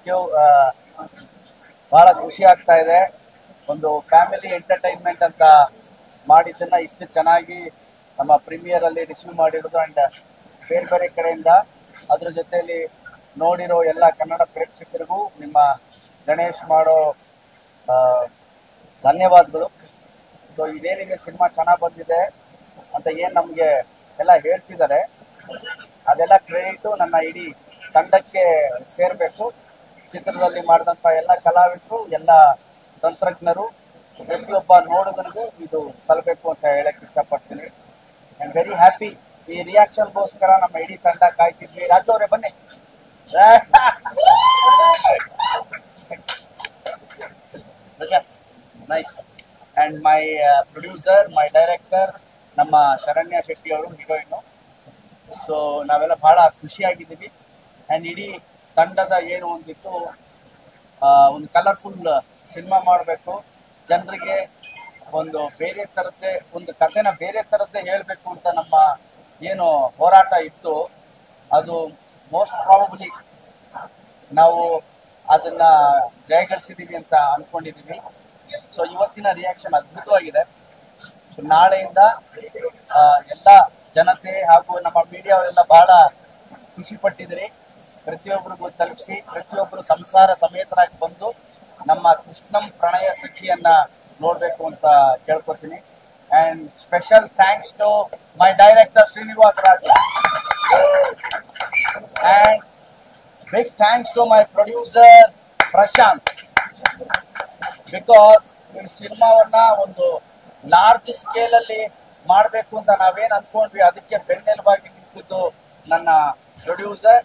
Thank you. ಬಹಳ ಖುಷಿ ಆಗ್ತಾ ಇದೆ. ಒಂದು ಫ್ಯಾಮಿಲಿ ಎಂಟರ್ಟೈನ್ಮೆಂಟ್ ಅಂತ ಮಾಡಿದ್ದನ್ನ ಇಷ್ಟು ಚೆನ್ನಾಗಿ ನಮ್ಮ ಪ್ರೀಮಿಯರ್ ಅಲ್ಲಿ ರಿಸೀವ್ ಮಾಡಿರೋದು ಅಂಡ್ ಬೇರೆ ಬೇರೆ ಕಡೆಯಿಂದ ಅದ್ರ ಜೊತೆಯಲ್ಲಿ ನೋಡಿರೋ ಎಲ್ಲ ಕನ್ನಡ ಪ್ರೇಕ್ಷಕರಿಗೂ ನಿಮ್ಮ ಗಣೇಶ್ ಮಾಡೋ ಧನ್ಯವಾದಗಳು. ಸೊ ಇದೇನಿದೆ ಸಿನಿಮಾ ಚೆನ್ನಾಗಿ ಬಂದಿದೆ ಅಂತ ಏನು ನಮಗೆ ಎಲ್ಲ ಹೇಳ್ತಿದ್ದಾರೆ, ಅದೆಲ್ಲ ಕ್ರೆಡಿಟು ನನ್ನ ಇಡೀ ತಂಡಕ್ಕೆ ಸೇರಬೇಕು. ಚಿತ್ರದಲ್ಲಿ ಮಾಡಿದಂಥ ಎಲ್ಲ ಕಲಾವಿದರು, ಎಲ್ಲ ತಂತ್ರಜ್ಞರು, ಪ್ರತಿಯೊಬ್ಬ ನೋಡುಗರಿಗೂ ಇದು ಸಲ್ಲಬೇಕು ಅಂತ ಹೇಳಕ್ ಇಷ್ಟಪಡ್ತೀನಿ. I am very happy. ಈ ರಿಯಾಕ್ಷನ್ಗೋಸ್ಕರ ನಮ್ಮ ಇಡೀ ತಂಡ ಕಾಯ್ತಿದ್ವಿ. ರಾಜು ಅವರೇ ಬನ್ನಿ. Nice. And my producer, my director ನಮ್ಮ ಶರಣ್ಯ ಶೆಟ್ಟಿ ಅವರು, ಹೀರೋಯಿನು. ಸೊ ನಾವೆಲ್ಲ ಬಹಳ ಖುಷಿಯಾಗಿದ್ದೀವಿ. ಆ್ಯಂಡ್ ಇಡೀ ತಂಡದ ಏನು ಒಂದಿತ್ತು, ಒಂದು ಕಲರ್ಫುಲ್ ಸಿನಿಮಾ ಮಾಡಬೇಕು, ಜನರಿಗೆ ಒಂದು ಬೇರೆ ಥರದ್ದೇ ಒಂದು ಕಥೆನ ಬೇರೆ ಥರದ್ದೇ ಹೇಳಬೇಕು ಅಂತ ನಮ್ಮ ಏನು ಹೋರಾಟ ಇತ್ತು, ಅದು ಮೋಸ್ಟ್ ಪ್ರಾಬಬ್ಲಿ ನಾವು ಅದನ್ನ ಜಯಗಳಿಸಿದ್ದೀವಿ ಅಂತ ಅಂದ್ಕೊಂಡಿದ್ದೀವಿ. ಸೊ ಇವತ್ತಿನ ರಿಯಾಕ್ಷನ್ ಅದ್ಭುತವಾಗಿದೆ. ಸೊ ನಾಳೆಯಿಂದ ಎಲ್ಲ ಜನತೆ ಹಾಗೂ ನಮ್ಮ ಮೀಡಿಯಾ ಅವರೆಲ್ಲ ಬಹಳ ಖುಷಿ ಪಟ್ಟಿದ್ರಿ. ಪ್ರತಿಯೊಬ್ಬರಿಗೂ ತಲುಪಿಸಿ, ಪ್ರತಿಯೊಬ್ಬರು ಸಂಸಾರ ಸಮೇತರಾಗಿ ಬಂದು ನಮ್ಮ ಕೃಷ್ಣಂ ಪ್ರಣಯ ಸಖಿಯನ್ನ ನೋಡ್ಬೇಕು ಅಂತ ಕೇಳ್ಕೊತೀನಿ. And special thanks to my director Srinivas Raj and big thanks to my producer Prashanth. Because ಈ ಸಿನಿಮಾವನ್ನ ಒಂದು ಲಾರ್ಜ್ ಸ್ಕೇಲ್ ಅಲ್ಲಿ ಮಾಡಬೇಕು ಅಂತ ನಾವೇನ್ ಅನ್ಕೊಂಡ್ವಿ, ಅದಕ್ಕೆ ಬೆನ್ನೆಲುಬಾಗಿ ನಿಂತಿದ್ದು ನನ್ನ ಪ್ರೊಡ್ಯೂಸರ್.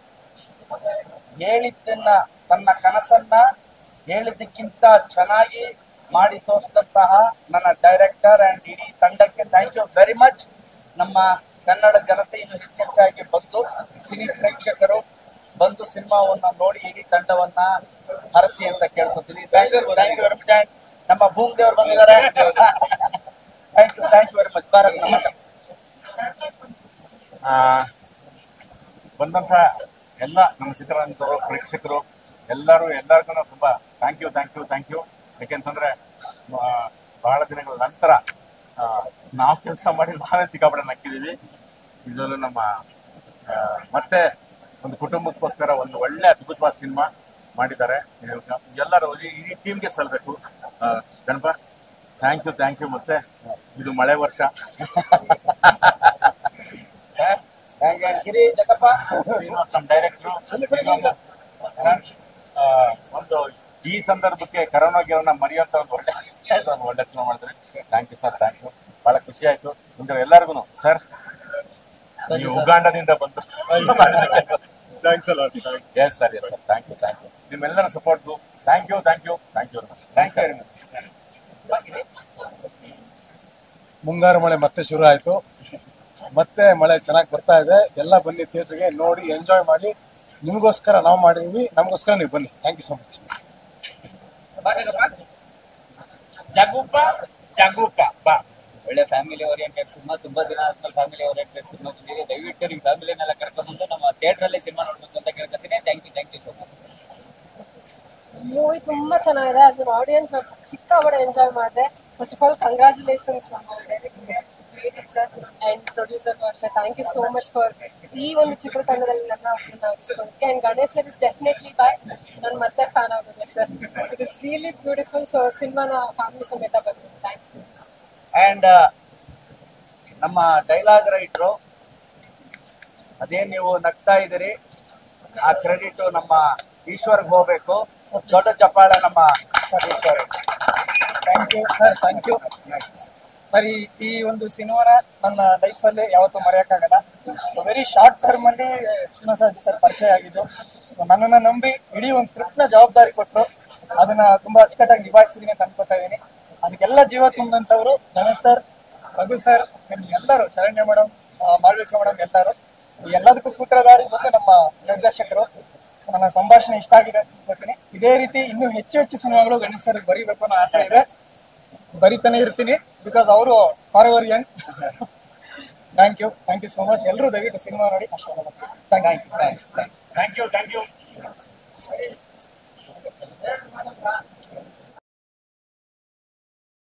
ಹೇಳಿದ್ದನ್ನ, ತನ್ನ ಕನಸನ್ನ ಹೇಳಿದ್ದಕ್ಕಿಂತ ಚೆನ್ನಾಗಿ ಮಾಡಿ ತೋರಿಸಿದಂತಹ ನನ್ನ ಡೈರೆಕ್ಟರ್ ಅಂಡ್ ಇಡೀ ತಂಡಕ್ಕೆ ಥ್ಯಾಂಕ್ ಯು ವೆರಿ ಮಚ್. ನಮ್ಮ ಕನ್ನಡ ಜನತೆ ಇನ್ನು ಹೆಚ್ಚೆಚ್ಚಾಗಿ ಬಂದು, ಸಿನಿ ಪ್ರೇಕ್ಷಕರು ಬಂದು ಸಿನಿಮಾವನ್ನ ನೋಡಿ ಇಡೀ ತಂಡವನ್ನ ಹರಸಿ ಅಂತ ಕೇಳ್ಕೊತೀನಿ. Thank you very much. ನಮ್ಮ ಭೂಮ್ ದೇವರು ಬಂದಿದ್ದಾರೆ. Thank you very much. Bharat ನಮಸ್ಕಾರ. ಬಂದಂತ ಎಲ್ಲ ನಮ್ಮ ಚಿತ್ರರಂಗದವರು, ಪ್ರೇಕ್ಷಕರು ಎಲ್ಲರಿಗೂ ತುಂಬಾ ಥ್ಯಾಂಕ್ ಯು. ಯಾಕೆಂತಂದ್ರೆ ಬಹಳ ದಿನಗಳ ನಂತರ ನಾವು ಕೆಲಸ ಮಾಡಿ ಬಹಳ ಸಿಕ್ಕಾಪಟ್ಟೆ ನಕ್ಕಿದೀವಿ. ನಿಜವಲ್ಲೂ ನಮ್ಮ ಮತ್ತೆ ಒಂದು ಕುಟುಂಬಕ್ಕೋಸ್ಕರ ಒಂದು ಒಳ್ಳೆ ಅದ್ಭುತವಾದ ಸಿನಿಮಾ ಮಾಡಿದ್ದಾರೆ. ಎಲ್ಲರೂ ಇಡೀ ಟೀಮ್ಗೆ ಸಲ್ಲಬೇಕು. Ganapa thank you. ಮತ್ತೆ ಇದು ಮಳೆ ವರ್ಷ. ನಮ್ಮ ಡೈರೆಕ್ಟ್ರು ಒಂದು ಈ ಸಂದರ್ಭಕ್ಕೆ ಕರೋನಾ ಮರೆಯುವಂತ ಒಂದು ಒಳ್ಳೆ ಸಿನಿಮಾ ಮಾಡಿದ್ರೆ. Thank you sir, thank you. ಬಹಳ ಖುಷಿ ಆಯ್ತು ನಿಮ್ಗೆ ಎಲ್ಲರಿಗೂ. ಸರ್ ನೀವು ಉಗಾಂಡದಿಂದ ಬಂದು thanks yes sir thank you. ನಿಮ್ಮೆಲ್ಲರ ಸಪೋರ್ಟ್ಗೂ thank you very much. Mungaru Male ಮತ್ತೆ ಶುರು ಆಯ್ತು. ಮತ್ತೆ ಮಳೆ ಚೆನ್ನಾಗಿ ಬರ್ತಾ ಇದೆ. ಎಲ್ಲ ಬನ್ನಿ ಥಿಯೇಟರ್ಗೆ, ನೋಡಿ ಎಂಜಾಯ್ ಮಾಡಿ. ನಿಮಗೋಸ್ಕರ ನಾವು ಮಾಡಿದೀವಿ, ನಮಗೋಸ್ಕರ ನೀವು ಬನ್ನಿ. Thank you so much. ಜಾಗೂಪ ಬಾ. ಒಳ್ಳೆ ಫ್ಯಾಮಿಲಿ ಓರಿಯೆಂಟೆಡ್ ಸಿನಿಮಾ. ತುಂಬಾ ದಿನ ಆದ್ಮೇಲೆ ಫ್ಯಾಮಿಲಿ ಓರಿಯೆಂಟೆಡ್ ಸಿನಿಮಾ ಬಂದಿದೆ. ದಯವಿಟ್ಟು ನಿಮ್ಮ ಫ್ಯಾಮಿಲಿನೆಲ್ಲ ಕರ್ಕೊಂಡ್ಬಂದು ನಮ್ಮ ಥಿಯೇಟರ್ ಅಲ್ಲಿ ಸಿನಿಮಾ ನೋಡ್ಬೇಕು ಅಂತ ಕೇಳ್ಕೊತೀನಿ. Thank you so much. Movie ತುಂಬಾ ಚೆನ್ನಾಗಿದೆ. ಆಸ್ ಅನ್ ಆಡಿಯನ್ಸ್ ನಾನು ಸಿಕ್ಕಾಪಟ್ಟೆ ಎಂಜಾಯ್ ಮಾಡಿದೆ. First of all congratulations and producer Varsha. Thank you so much for ಈ ಒಂದು ಚಿತ್ರತಂಡದಲ್ಲಿ ನನ್ನ ಆಗಿಸ್ಕೊಳ್ಳೋದಕ್ಕೆ. And Ganesh sir is definitely bye. ನಾನು ಮತ್ತೆ ಫ್ಯಾನ್ ಆಗೋದೆ sir. It is really beautiful. So ಸಿನಿಮಾನ ಫ್ಯಾಮಿಲಿ ಸಮೇತ ಬಂದಿದೆ. Thank you. ಅಂಡ್ ನಮ್ಮ ಡೈಲಾಗ್ ರೈಟ್ರು, ಅದೇ ನೀವು ನಗ್ತಾ ಇದ್ದೀರಿ, ಆ ಕ್ರೆಡಿಟ್ ನಮ್ಮ ಈಶ್ವರ್ಗೆ ಹೋಗ್ಬೇಕು. ದೊಡ್ಡ ಚಪ್ಪಾಳೆ ನಮ್ಮ Ishwar. Thank you sir. Sir ಈ ಒಂದು ಸಿನಿಮಾನ ನನ್ನ ಲೈಫಲ್ಲಿ ಯಾವತ್ತೂ ಮರೆಯೋಕ್ಕಾಗಲ್ಲ. ಸೊ ವೆರಿ ಶಾರ್ಟ್ ಟರ್ಮಲ್ಲಿ ಶ್ರೀನಿವಾಸ ಸರ್ ಪರಿಚಯ ಆಗಿದ್ದು. ಸೊ ನನ್ನನ್ನು ನಂಬಿ ಇಡೀ ಒಂದು ಸ್ಕ್ರಿಪ್ಟ್ನ ಜವಾಬ್ದಾರಿ ಕೊಟ್ಟು ಅದನ್ನ ತುಂಬಾ ಅಚ್ಚುಕಟ್ಟಾಗಿ ನಿಭಾಯಿಸಿದ್ದೀನಿ ಅಂತ ಅನ್ಕೋತಾ ಇದ್ದೀನಿ. ಅದಕ್ಕೆಲ್ಲ ಜೀವ ತುಂಬಿದಂಥವ್ರು ಗಣೇಶ್ ಸರ್, ರಘು ಸರ್, ಎಲ್ಲರೂ, ಶರಣ್ಯ ಮೇಡಮ್, ಮಾಳ್ವಿಕ ಮೇಡಮ್, ಎಲ್ಲರೂ. ಎಲ್ಲದಕ್ಕೂ ಸೂತ್ರಧಾರಿ ಬಂದು ನಮ್ಮ ನಿರ್ದೇಶಕರು. ಸೊ ನನ್ನ ಸಂಭಾಷಣೆ ಇಷ್ಟ ಆಗಿದೆ ಅಂತ ಅನ್ಕೋತೀನಿ. ಇದೇ ರೀತಿ ಇನ್ನೂ ಹೆಚ್ಚು ಸಿನಿಮಾಗಳು ಗಣೇಶ್ ಸರ್ ಬರೀಬೇಕು ಅನ್ನೋ ಆಸೆ ಇದೆ. ಬರಿತಾನೆ ಇರ್ತೀನಿ. ಬಿಕಾಸ್ ಅವರು forever young. Thank you so much. ಎಲ್ಲರೂ ದಯವಿಟ್ಟು ಸಿನಿಮಾ ನೋಡಿ ಅಷ್ಟೇ. Thank you